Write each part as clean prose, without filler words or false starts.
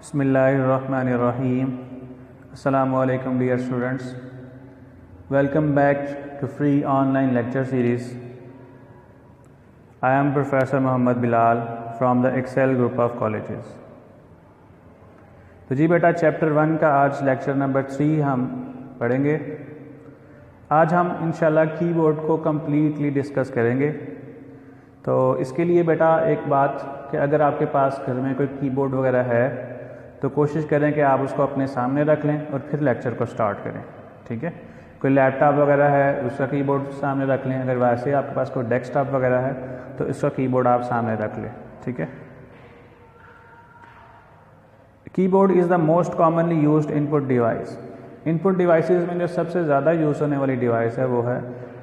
Bismillahirrahmanirrahim. Assalamu alaikum dear students. Welcome back to free online lecture series. I am Professor Muhammad Bilal from the Excel group of colleges. तो जी बेटा chapter 1 का आज lecture number 3 हम पढ़ेंगे। आज हम इंशाल्लाह कीबोर्ड को कम्प्लीटली डिस्कस करेंगे। तो इसके लिए बेटा एक बात कि अगर आपके पास घर में कोई कीबोर्ड वगैरह है तो कोशिश करें कि आप उसको अपने सामने रख लें और फिर लेक्चर को स्टार्ट करें। ठीक है, कोई लैपटॉप वगैरह है उसका कीबोर्ड सामने रख लें। अगर वैसे आपके पास कोई डेस्कटॉप वगैरह है तो इसका कीबोर्ड आप सामने रख लें। ठीक है, keyboard is the most commonly used input device. Input devices में जो सबसे ज़्यादा यूज़ होने वाली डिवाइस है वो है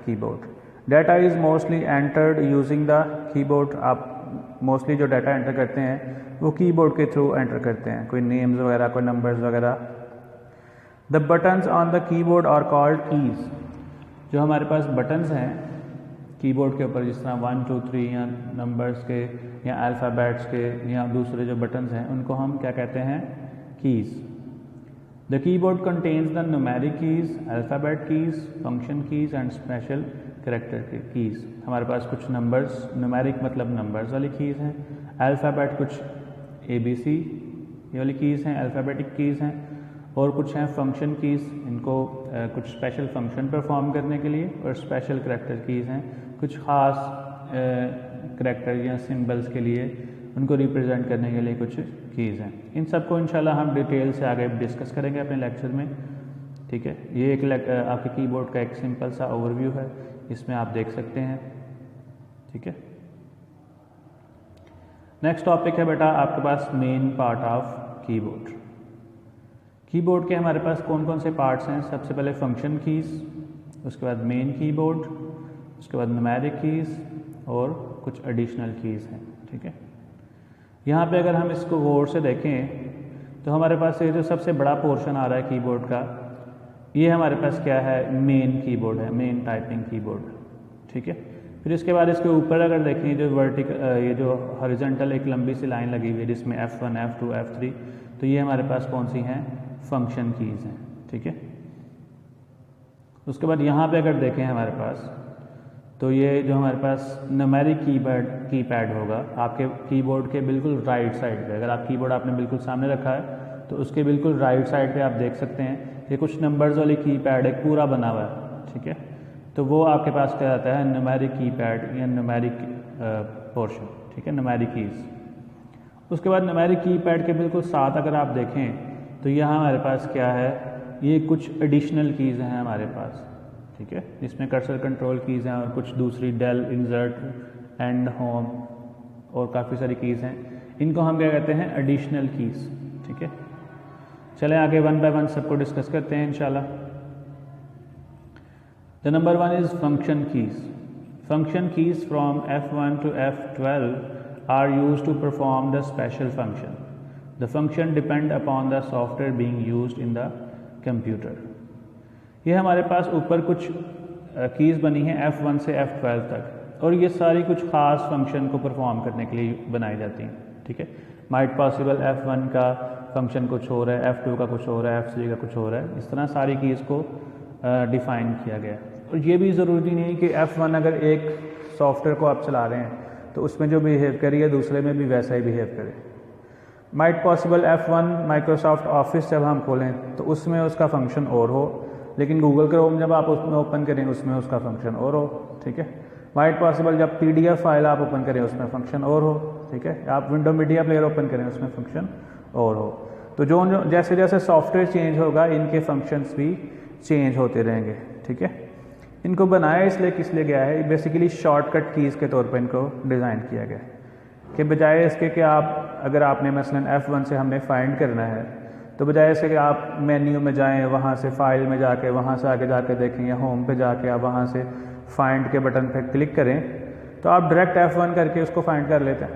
keyboard. Data is mostly entered using the keyboard. आप मोस्टली जो डाटा एंटर करते हैं वो कीबोर्ड के थ्रू एंटर करते हैं, कोई नेम्स वगैरह, कोई नंबर्स वगैरह। The buttons on the keyboard are called keys. जो हमारे पास बटन्स हैं कीबोर्ड के ऊपर, जिस तरह 1 2 3 या नंबर्स के या अल्फ़ाबेट्स के या दूसरे जो बटन्स हैं उनको हम क्या कहते हैं? Keys. The keyboard contains the numeric keys, alphabet keys, function keys and special character keys. हमारे पास कुछ नंबर्स, न्यूमेरिक मतलब नंबर्स वाली कीज़ हैं, अल्फ़ाबेट कुछ ABC ये वाली कीज़ हैं, अल्फ़ाबेटिक कीज़ हैं, और कुछ हैं फंक्शन कीज़, इनको कुछ स्पेशल फंक्शन परफॉर्म करने के लिए, और स्पेशल करैक्टर कीज़ हैं, कुछ ख़ास करैक्टर या सिंबल्स के लिए, उनको रिप्रेजेंट करने के लिए कुछ कीज़ हैं। इन सबको इंशाल्लाह हम डिटेल से आगे डिस्कस करेंगे अपने लेक्चर में। ठीक है, ये एक आपके कीबोर्ड का एक सिंपल सा ओवरव्यू है, इसमें आप देख सकते हैं। ठीक है, नेक्स्ट टॉपिक है बेटा आपके पास main part of keyboard. Keyboard के हमारे पास कौन कौन से पार्ट्स हैं? सबसे पहले फंक्शन कीज़, उसके बाद मेन कीबोर्ड, उसके बाद न्यूमेरिक कीज़ और कुछ एडिशनल कीज़ हैं। ठीक है, यहाँ पे अगर हम इसको गौर से देखें तो हमारे पास ये जो सबसे बड़ा पोर्शन आ रहा है कीबोर्ड का, ये हमारे पास क्या है? मेन कीबोर्ड है, मेन टाइपिंग कीबोर्ड। ठीक है, फिर इसके बाद इसके ऊपर अगर देखें जो वर्टिकल, ये जो हॉरिजॉन्टल एक लंबी सी लाइन लगी हुई है जिसमें F1 F2 F3, तो ये हमारे पास कौन सी हैं? फंक्शन कीज़ हैं। ठीक है, उसके बाद यहाँ पे अगर देखें हमारे पास तो ये जो हमारे पास न्यूमेरिक कीपैड होगा आपके कीबोर्ड के बिल्कुल राइट साइड पे। अगर आप कीबोर्ड आपने बिल्कुल सामने रखा है तो उसके बिल्कुल राइट साइड पे आप देख सकते हैं कि कुछ नंबर्स वाली कीपैड एक पूरा बना हुआ है। ठीक है, तो वो आपके पास क्या आता है? न्यूमेरिक कीपैड या न्यूमेरिक पोर्शन। ठीक है, न्यूमेरिक कीज़। उसके बाद न्यूमेरिक कीपैड के बिल्कुल साथ अगर आप देखें तो यहाँ हमारे पास क्या है? ये कुछ एडिशनल कीज़ हैं हमारे पास। ठीक है, इसमें कर्सर कंट्रोल कीज़ हैं और कुछ दूसरी डेल, इंसर्ट, एंड, होम और काफ़ी सारी कीज़ हैं। इनको हम क्या कहते हैं? Additional keys. ठीक है, चलें आगे वन बाय वन सबको डिस्कस करते हैं इंशाल्लाह। The number 1 is function keys. Function keys from F1 to F12 are used to perform the special function. The function depend upon the software being used in the computer. ये हमारे पास ऊपर कुछ keys बनी हैं F1 से F12 तक, और ये सारी कुछ ख़ास फंक्शन को परफॉर्म करने के लिए बनाई जाती हैं। ठीक है, माइट पॉसिबल F1 का फंक्शन कुछ हो रहा है, F2 का कुछ हो रहा है, F3 का कुछ हो रहा है। इस तरह सारी कीज़ को डिफ़ाइन किया गया। और ये भी ज़रूरी नहीं कि F1 अगर एक सॉफ्टवेयर को आप चला रहे हैं तो उसमें जो बिहेव करिए दूसरे में भी वैसा ही बिहेव करे। Might possible F1 Microsoft office जब हम खोलें तो उसमें उसका फंक्शन और हो, लेकिन गूगल क्रोम जब आप उसमें ओपन करें उसमें उसका फंक्शन और हो। ठीक है, माइट पॉसिबल जब PDF फाइल आप ओपन करें उसमें फंक्शन और हो। ठीक है, आप विंडो मीडिया प्लेयर ओपन करें उसमें फंक्शन और हो। तो जो जैसे जैसे सॉफ्टवेयर चेंज होगा इनके फंक्शंस भी चेंज होते रहेंगे। ठीक है, इनको बनाया इसलिए किस लिए गया है? बेसिकली शॉर्टकट कीज़ के तौर पर इनको डिज़ाइन किया गया है कि बजाय इसके कि आप अगर आपने मसलन F1 से हमने फाइंड करना है तो बजाय इसके कि आप मेन्यू में जाएं, वहाँ से फाइल में जाके वहाँ से आगे जाके देखें, या होम पे जाके आप वहाँ से फाइंड के बटन पे क्लिक करें तो आप डायरेक्ट F1 करके उसको फाइंड कर लेते हैं।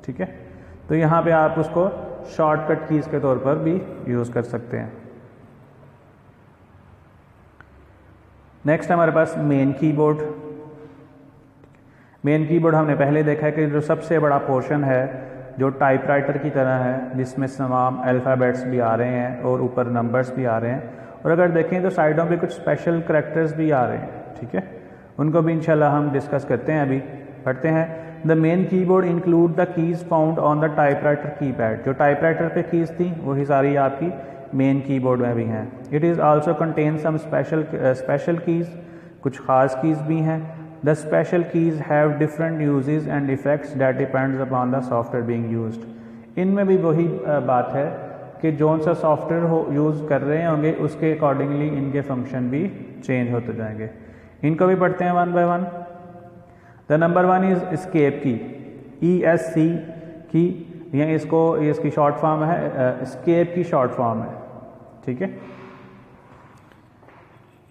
ठीक है, तो यहाँ पे आप उसको शॉर्टकट कीज़ के तौर पर भी यूज़ कर सकते हैं। नेक्स्ट हमारे पास मेन कीबोर्ड। मेन कीबोर्ड हमने पहले देखा है कि जो सबसे बड़ा पोर्शन है जो टाइपराइटर की तरह है, जिसमें तमाम अल्फ़ाबेट्स भी आ रहे हैं और ऊपर नंबर्स भी आ रहे हैं, और अगर देखें तो साइडों पे कुछ स्पेशल करैक्टर्स भी आ रहे हैं। ठीक है, उनको भी इंशाल्लाह हम डिस्कस करते हैं। अभी पढ़ते हैं। The main keyboard include the keys found on the typewriter keypad. जो टाइपराइटर पे कीज़ थी वही सारी आपकी मेन कीबोर्ड में भी हैं। It is also contain some special keys, कुछ ख़ास कीज़ भी हैं। The special keys have different uses and effects that depends upon the software being used. इनमें भी वही बात है कि जौन सा सॉफ्टवेयर हो यूज़ कर रहे होंगे उसके अकॉर्डिंगली इनके फंक्शन भी चेंज होते जाएंगे। इनको भी पढ़ते हैं one by one. The number one is escape key, ESC key, या इसकी शॉर्ट फॉर्म है, एस्केप की शॉर्ट फॉर्म है। ठीक है,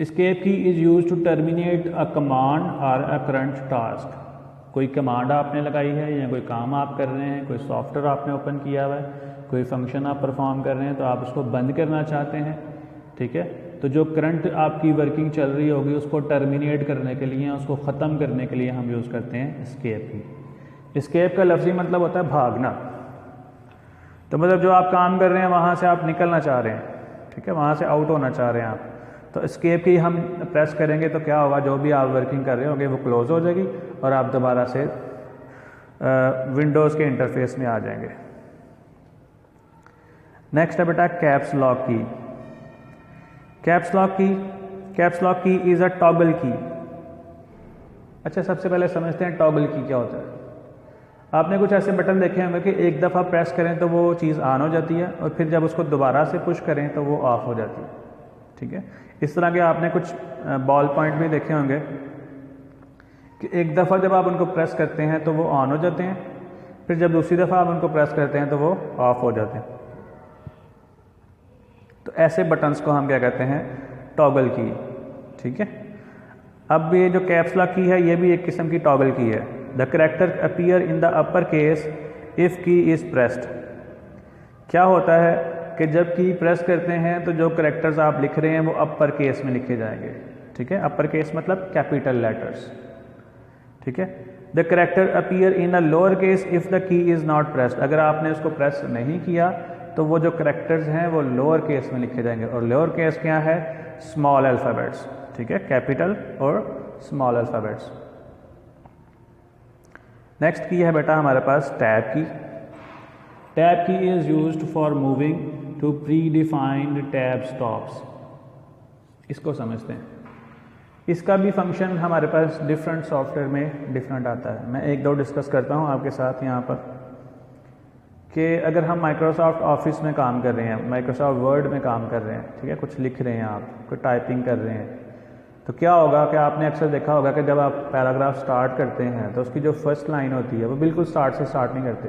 escape key is use to terminate a command और अ करंट टास्क। कोई कमांड आपने लगाई है या कोई काम आप कर रहे हैं, कोई सॉफ्टवेयर आपने ओपन किया हुआ है, कोई फंक्शन आप परफॉर्म कर रहे हैं, तो आप उसको बंद करना चाहते हैं। ठीक है, तो जो करंट आपकी वर्किंग चल रही होगी उसको टर्मिनेट करने के लिए, उसको ख़त्म करने के लिए हम यूज़ करते हैं एस्केप की। एस्केप का लफ्ज़ी मतलब होता है भागना। तो मतलब जो आप काम कर रहे हैं वहाँ से आप निकलना चाह रहे हैं, ठीक है, वहाँ से आउट होना चाह रहे हैं आप, तो एस्केप की हम प्रेस करेंगे तो क्या होगा, जो भी आप वर्किंग कर रहे होंगे वो क्लोज हो जाएगी और आप दोबारा से विंडोज़ के इंटरफेस में आ जाएंगे। नेक्स्ट है बेटा कैप्स लॉक की। कैप्स लॉक की इज़ अ टॉगल की। अच्छा, सबसे पहले समझते हैं टॉगल की क्या होता है। आपने कुछ ऐसे बटन देखे होंगे कि एक दफ़ा प्रेस करें तो वो चीज़ ऑन हो जाती है और फिर जब उसको दोबारा से पुश करें तो वो ऑफ हो जाती है। ठीक है, इस तरह के आपने कुछ बॉल पॉइंट भी देखे होंगे कि एक दफ़ा जब आप उनको प्रेस करते हैं तो वो ऑन हो जाते हैं, फिर जब दूसरी दफ़ा आप उनको प्रेस करते हैं तो वो ऑफ हो जाते हैं। तो ऐसे बटन्स को हम क्या कहते हैं, टॉगल की। ठीक है, अब ये जो कैप्स लॉक की है ये भी एक किस्म की टॉगल की है। The character appear in the upper case if की इज़ प्रेस्ड। क्या होता है कि जब की प्रेस करते हैं तो जो करैक्टर्स आप लिख रहे हैं वो अपर केस में लिखे जाएंगे। ठीक है, अपर केस मतलब कैपिटल लेटर्स। ठीक है, the character appear in a lower case if the key is not pressed. अगर आपने उसको प्रेस नहीं किया तो वो जो करैक्टर्स हैं वो लोअर केस में लिखे जाएंगे, और लोअर केस क्या है, स्मॉल अल्फ़ाबेट्स। ठीक है, कैपिटल और स्मॉल अल्फ़ाबेट्स। नेक्स्ट की है बेटा हमारे पास tab key. Tab key is used for moving to predefined tab stops. इसको समझते हैं। इसका भी फंक्शन हमारे पास डिफरेंट सॉफ्टवेयर में डिफरेंट आता है। मैं एक दो डिस्कस करता हूँ आपके साथ यहाँ पर कि अगर हम माइक्रोसॉफ्ट ऑफिस में काम कर रहे हैं, माइक्रोसॉफ्ट वर्ड में काम कर रहे हैं, ठीक है, कुछ लिख रहे हैं आप, कोई टाइपिंग कर रहे हैं, तो क्या होगा कि आपने अक्सर देखा होगा कि जब आप पैराग्राफ स्टार्ट करते हैं तो उसकी जो फर्स्ट लाइन होती है वो बिल्कुल स्टार्ट से स्टार्ट नहीं करते,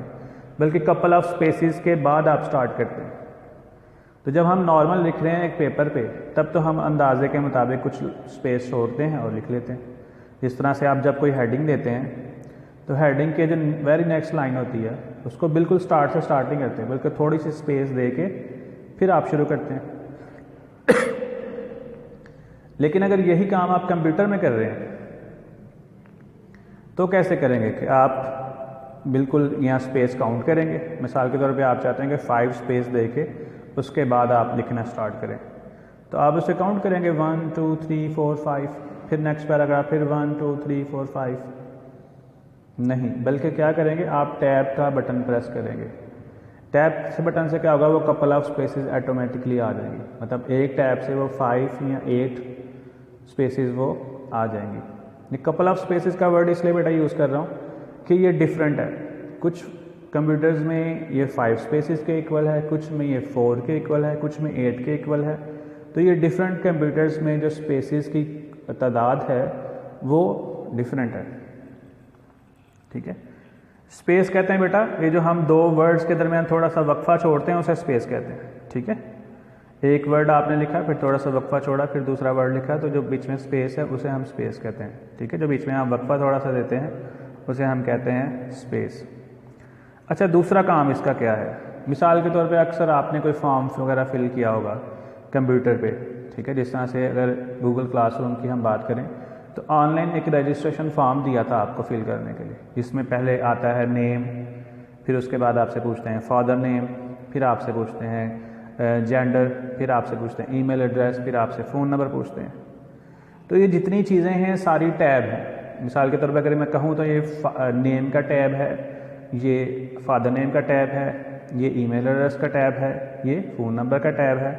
बल्कि कपल ऑफ स्पेसिस के बाद आप स्टार्ट करते हैं। तो जब हम नॉर्मल लिख रहे हैं एक पेपर पे, तब तो हम अंदाजे के मुताबिक कुछ स्पेस छोड़ते हैं और लिख लेते हैं। जिस तरह से आप जब कोई हेडिंग देते हैं तो हेडिंग के जो वेरी नेक्स्ट लाइन होती है उसको बिल्कुल स्टार्ट से स्टार्ट नहीं करते, बल्कि थोड़ी सी स्पेस दे के फिर आप शुरू करते हैं। लेकिन अगर यही काम आप कंप्यूटर में कर रहे हैं तो कैसे करेंगे कि आप बिल्कुल यहाँ स्पेस काउंट करेंगे। मिसाल के तौर पे आप चाहते हैं कि 5 स्पेस दे के उसके बाद आप लिखना स्टार्ट करें, तो आप उसे काउंट करेंगे 1 2 3 4 5, फिर नेक्स्ट पैराग्राफ, फिर 1 2 3 4 5। नहीं, बल्कि क्या करेंगे, आप टैब का बटन प्रेस करेंगे। टैब से बटन से क्या होगा, वो कपल ऑफ स्पेसेस ऑटोमेटिकली आ जाएंगी। मतलब एक टैब से वो 5 या 8 स्पेसेस वो आ जाएंगी। ये कपल ऑफ स्पेसेस का वर्ड इसलिए बेटा यूज़ कर रहा हूँ कि ये डिफरेंट है। कुछ कंप्यूटर्स में ये 5 स्पेसेस के इक्वल है, कुछ में ये 4 के इक्वल है, कुछ में 8 के इक्वल है। तो ये डिफरेंट कंप्यूटर्स में जो स्पेसेस की तादाद है वो डिफरेंट है। ठीक है, स्पेस कहते हैं बेटा ये जो हम दो वर्ड्स के दरमियान थोड़ा सा वक्फा छोड़ते हैं उसे स्पेस कहते हैं। ठीक है, एक वर्ड आपने लिखा, फिर थोड़ा सा वक्फा छोड़ा, फिर दूसरा वर्ड लिखा, तो जो बीच में स्पेस है उसे हम स्पेस कहते हैं। ठीक है, जो बीच में आप वक्फा थोड़ा सा देते हैं उसे हम कहते हैं स्पेस। अच्छा, दूसरा काम इसका क्या है। मिसाल के तौर पे अक्सर आपने कोई फॉर्म वगैरह फिल किया होगा कंप्यूटर पे। ठीक है, जिस तरह से अगर गूगल क्लासरूम की हम बात करें तो ऑनलाइन एक रजिस्ट्रेशन फॉर्म दिया था आपको फिल करने के लिए, जिसमें पहले आता है नेम, फिर उसके बाद आपसे पूछते हैं फादर नेम, फिर आपसे पूछते हैं जेंडर, फिर आपसे पूछते हैं ईमेल एड्रेस, फिर आपसे फ़ोन नंबर पूछते हैं। तो ये जितनी चीज़ें हैं सारी टैब हैं। मिसाल के तौर पर अगर मैं कहूँ तो ये नेम का टैब है, ये फादर नेम का टैब है, ये ईमेल एड्रेस का टैब है, ये फ़ोन नंबर का टैब है।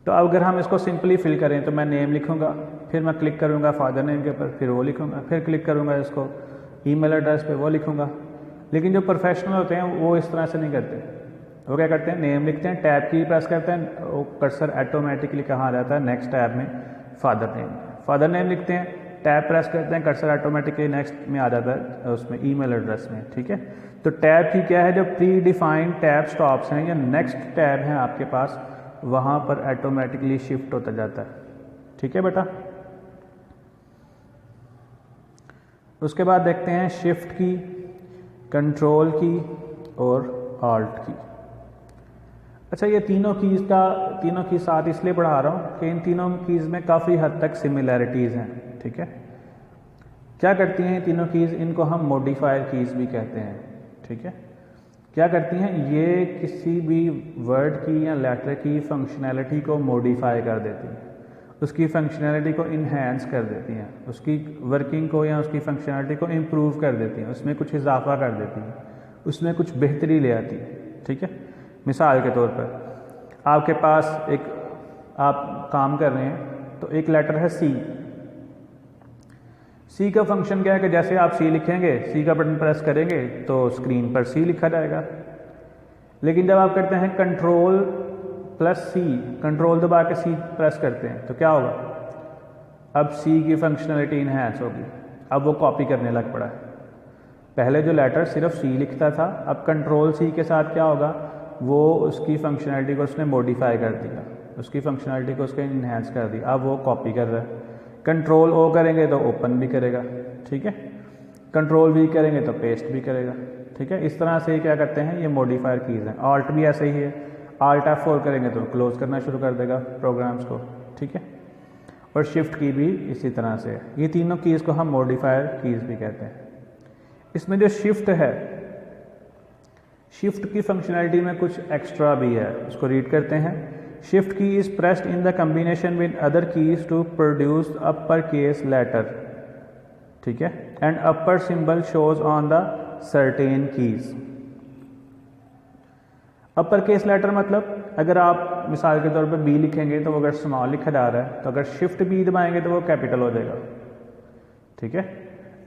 तो अगर हम इसको सिंपली फिल करें तो मैं नेम लिखूँगा, फिर मैं क्लिक करूँगा फादर नेम के ऊपर, फिर वो लिखूँगा, फिर क्लिक करूँगा इसको ईमेल एड्रेस पे, वो लिखूँगा। लेकिन जो प्रोफेशनल होते हैं वो इस तरह से नहीं करते। वो क्या करते हैं, नेम लिखते हैं, टैब की प्रेस करते हैं, वो कर्सर ऑटोमेटिकली कहाँ आ जाता है, नेक्स्ट टैब में फादर नेम लिखते हैं, टैब प्रेस करते हैं, कर्सर ऑटोमेटिकली नेक्स्ट में आ जाता है उसमें ईमेल एड्रेस में। ठीक है, तो टैब की क्या है, जो प्री डिफाइंड टैब स्टॉप्स हैं या नेक्स्ट टैब हैं आपके पास, वहाँ पर ऑटोमेटिकली शिफ्ट होता जाता है। ठीक है बेटा। उसके बाद देखते हैं शिफ्ट की, कंट्रोल की और ऑल्ट की। अच्छा, ये तीनों की साथ इसलिए पढ़ा रहा हूँ कि इन तीनों कीज़ में काफ़ी हद तक सिमिलैरिटीज़ हैं। ठीक है, क्या करती हैं तीनों कीज़, इनको हम मॉडिफायर कीज़ भी कहते हैं। ठीक है, क्या करती हैं, ये किसी भी वर्ड की या लेटर की फंक्शनैलिटी को मॉडिफाई कर देती हैं, उसकी फंक्शनैलिटी को इन्हेंस कर देती हैं, उसकी वर्किंग को या उसकी फंक्शनैलिटी को इम्प्रूव कर देती हैं, उसमें कुछ इजाफा कर देती हैं, उसमें कुछ बेहतरी ले आती है। ठीक है, मिसाल के तौर पर आपके पास आप काम कर रहे हैं तो एक लेटर है सी का फंक्शन क्या है कि जैसे आप सी लिखेंगे, सी का बटन प्रेस करेंगे तो स्क्रीन पर सी लिखा जाएगा। लेकिन जब आप करते हैं कंट्रोल प्लस सी, कंट्रोल दबा के सी प्रेस करते हैं तो क्या होगा, अब सी की फंक्शनलिटी इन्हेंस होगी, अब वो कॉपी करने लग पड़ा है। पहले जो लेटर सिर्फ सी लिखता था, अब कंट्रोल सी के साथ क्या होगा, वो उसकी फंक्शनैलिटी को उसने मॉडिफाई कर दिया, उसकी फंक्शनैलिटी को उसके इन्हेंस कर दिया, अब वो कॉपी कर रहा है। कंट्रोल ओ करेंगे तो ओपन भी करेगा। ठीक है, कंट्रोल वी करेंगे तो पेस्ट भी करेगा। ठीक है, इस तरह से क्या करते हैं, ये मॉडिफायर कीज़ हैं। ऑल्ट भी ऐसे ही है, ऑल्ट F4 करेंगे तो क्लोज करना शुरू कर देगा प्रोग्राम्स को। ठीक है, और शिफ्ट की भी इसी तरह से है। ये तीनों कीज़ को हम मॉडिफायर कीज़ भी कहते हैं। इसमें जो शिफ्ट है, शिफ्ट की फंक्शनैलिटी में कुछ एक्स्ट्रा भी है, उसको रीड करते हैं। Shift key is pressed in the combination with other keys to produce upper case letter. ठीक है, and upper symbol shows on the certain keys. Upper case letter मतलब अगर आप मिसाल के तौर पर बी लिखेंगे तो अगर स्मॉल लिखा जा रहा है तो अगर शिफ्ट बी दबाएंगे तो वो कैपिटल हो जाएगा। ठीक है,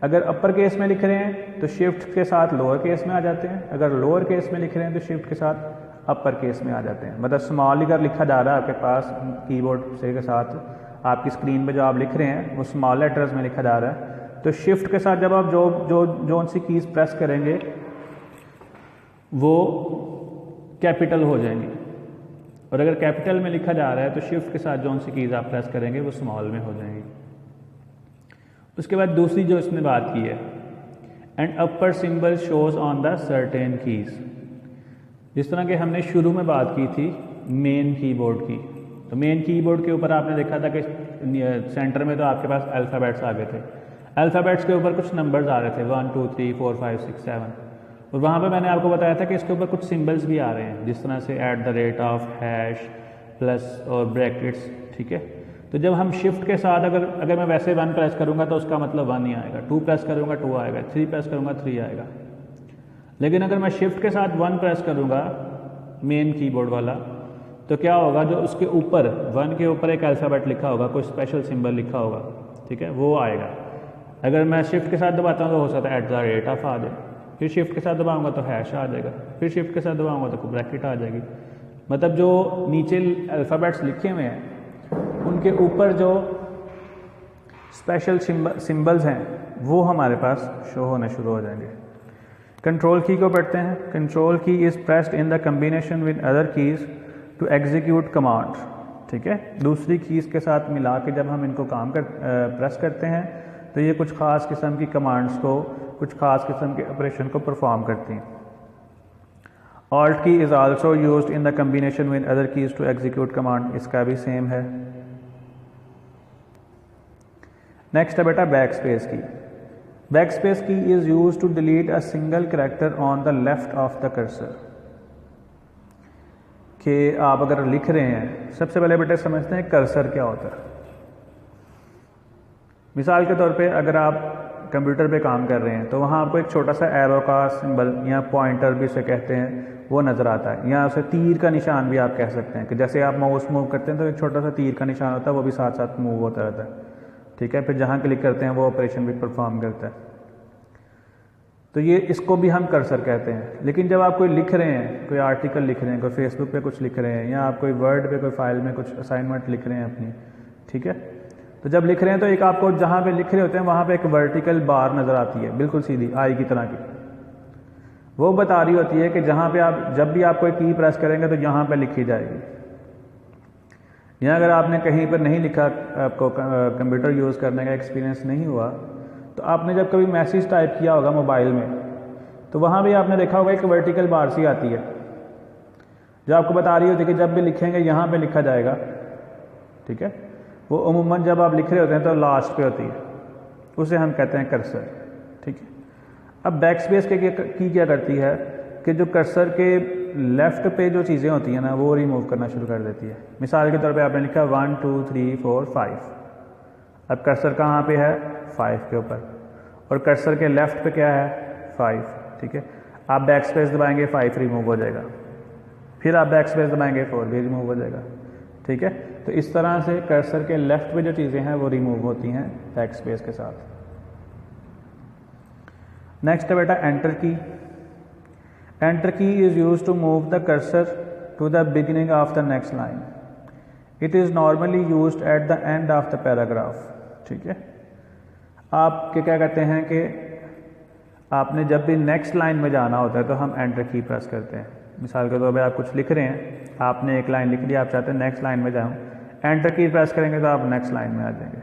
अगर अपर केस में लिख रहे हैं तो शिफ्ट के साथ लोअर केस में आ जाते हैं, अगर लोअर केस में लिख रहे हैं तो शिफ्ट के साथ अपर केस में आ जाते हैं। मतलब स्मॉल अगर लिखा जा रहा है आपके पास कीबोर्ड से के साथ, आपकी स्क्रीन पे जो आप लिख रहे हैं वो स्मॉल लेटर्स में लिखा जा रहा है, तो शिफ्ट के साथ जब आप जो सी कीज़ प्रेस करेंगे वो कैपिटल हो जाएंगी, और अगर कैपिटल में लिखा जा रहा है तो शिफ्ट के साथ जो सी कीज़ आप प्रेस करेंगे वो स्मॉल में हो जाएंगी। उसके बाद दूसरी जो इसने बात की है, and upper symbol shows on the certain keys. जिस तरह के हमने शुरू में बात की थी मेन कीबोर्ड की, तो मेन कीबोर्ड के ऊपर आपने देखा था कि सेंटर में तो आपके पास अल्फ़ाबेट्स आ गए थे, अल्फ़ाबेट्स के ऊपर कुछ नंबर्स आ रहे थे 1 2 3 4 5 6 7, और वहाँ पे मैंने आपको बताया था कि इसके ऊपर कुछ सिंबल्स भी आ रहे हैं, जिस तरह से @ हैश प्लस और ब्रैकेट्स। ठीक है, तो जब हम शिफ्ट के साथ अगर मैं वैसे 1 प्रेस करूँगा तो उसका मतलब 1 ही आएगा, 2 प्रेस करूँगा 2 आएगा, 3 प्रेस करूँगा 3 आएगा। लेकिन अगर मैं शिफ्ट के साथ 1 प्रेस करूँगा मेन कीबोर्ड वाला, तो क्या होगा, जो उसके ऊपर 1 के ऊपर एक अल्फ़ाबेट लिखा होगा, कोई स्पेशल सिंबल लिखा होगा, ठीक है, वो आएगा। अगर मैं शिफ्ट के साथ दबाता हूँ तो हो सकता है @ आ जाए, फिर शिफ्ट के साथ दबाऊँगा तो हैश आ जाएगा, फिर शिफ्ट के साथ दबाऊँगा तो ब्रैकेट आ जाएगी। मतलब जो नीचे अल्फ़ाबेट्स लिखे हुए हैं उनके ऊपर जो स्पेशल सिंबल्स हैं वो हमारे पास शो होने शुरू हो जाएंगे। कंट्रोल की को पढ़ते हैं। Control key is pressed in the combination with other keys to execute command. ठीक है, दूसरी कीज़ के साथ मिला के जब हम इनको प्रेस करते हैं तो ये कुछ ख़ास किस्म की कमांड्स को, कुछ ख़ास किस्म के ऑपरेशन को परफॉर्म करती हैं। Alt key is also used in the combination with other keys to execute command, इसका भी सेम है। नेक्स्ट है बेटा backspace key. Backspace key is use to delete a single character on the left of the cursor. कि आप अगर लिख रहे हैं, सबसे पहले बेटे समझते हैं कर्सर क्या होता है। मिसाल के तौर पे अगर आप कंप्यूटर पे काम कर रहे हैं तो वहाँ आपको एक छोटा सा एरो का सिंबल या पॉइंटर भी उसे कहते हैं वो नज़र आता है, या उसे तीर का निशान भी आप कह सकते हैं कि जैसे आप माउस मूव करते हैं तो एक छोटा सा तीर का निशान होता है, वो भी साथ साथ मूव होता रहता है। ठीक है, फिर जहाँ क्लिक करते हैं वो ऑपरेशन भी परफॉर्म करता है। तो ये इसको भी हम कर्सर कहते हैं। लेकिन जब आप कोई लिख रहे हैं, कोई आर्टिकल लिख रहे हैं, कोई फेसबुक पे कुछ लिख रहे हैं, या आप कोई वर्ड पे कोई फाइल में कुछ असाइनमेंट लिख रहे हैं अपनी, ठीक है, तो जब लिख रहे हैं तो एक आपको जहाँ पे लिख रहे होते हैं वहाँ पे एक वर्टिकल बार नज़र आती है, बिल्कुल सीधी आई की तरह की। वो बता रही होती है कि जहाँ पे आप जब भी आप कोई की प्रेस करेंगे तो यहाँ पे लिखी जाएगी। या अगर आपने कहीं पर नहीं लिखा, आपको कंप्यूटर यूज़ करने का एक्सपीरियंस नहीं हुआ, तो आपने जब कभी मैसेज टाइप किया होगा मोबाइल में, तो वहाँ भी आपने देखा होगा एक वर्टिकल बार सी आती है जो आपको बता रही होती है कि जब भी लिखेंगे यहाँ पे लिखा जाएगा। ठीक है, वो अमूमन जब आप लिख रहे होते हैं तो लास्ट पे होती है, उसे हम कहते हैं कर्सर। ठीक है, अब बैकस्पेस की क्या करती है कि जो कर्सर के लेफ़्ट पे जो चीज़ें होती हैं ना वो रिमूव करना शुरू कर देती है। मिसाल के तौर पे आपने लिखा 1 2 3 4 5, अब कर्सर कहाँ पे है? 5 के ऊपर, और कर्सर के लेफ़्ट पे क्या है? 5। ठीक है, आप बैक स्पेस दबाएंगे 5 रिमूव हो जाएगा, फिर आप बैक स्पेस दबाएंगे 4 भी रिमूव हो जाएगा। ठीक है, तो इस तरह से कर्सर के लेफ़्ट पे जो चीज़ें हैं वो रिमूव होती हैं बैक स्पेस के साथ। नेक्स्ट है बेटा enter key. Enter key is use to move the cursor to the beginning of the next line. It is normally used at the end of the paragraph. ठीक है, आप क्या कहते हैं कि आपने जब भी नेक्स्ट लाइन में जाना होता है तो हम एंटर की प्रेस करते हैं। मिसाल के तौर पे आप कुछ लिख रहे हैं, आपने एक लाइन लिख ली, आप चाहते हैं नेक्स्ट लाइन में जाऊँ, एंटर की प्रेस करेंगे तो आप नेक्स्ट लाइन में आ जाएंगे।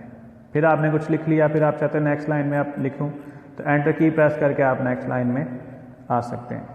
फिर आपने कुछ लिख लिया, फिर आप चाहते हैं नेक्स्ट लाइन में आप लिखूँ, तो एंटर की प्रेस करके आप नेक्स्ट लाइन में आ सकते हैं।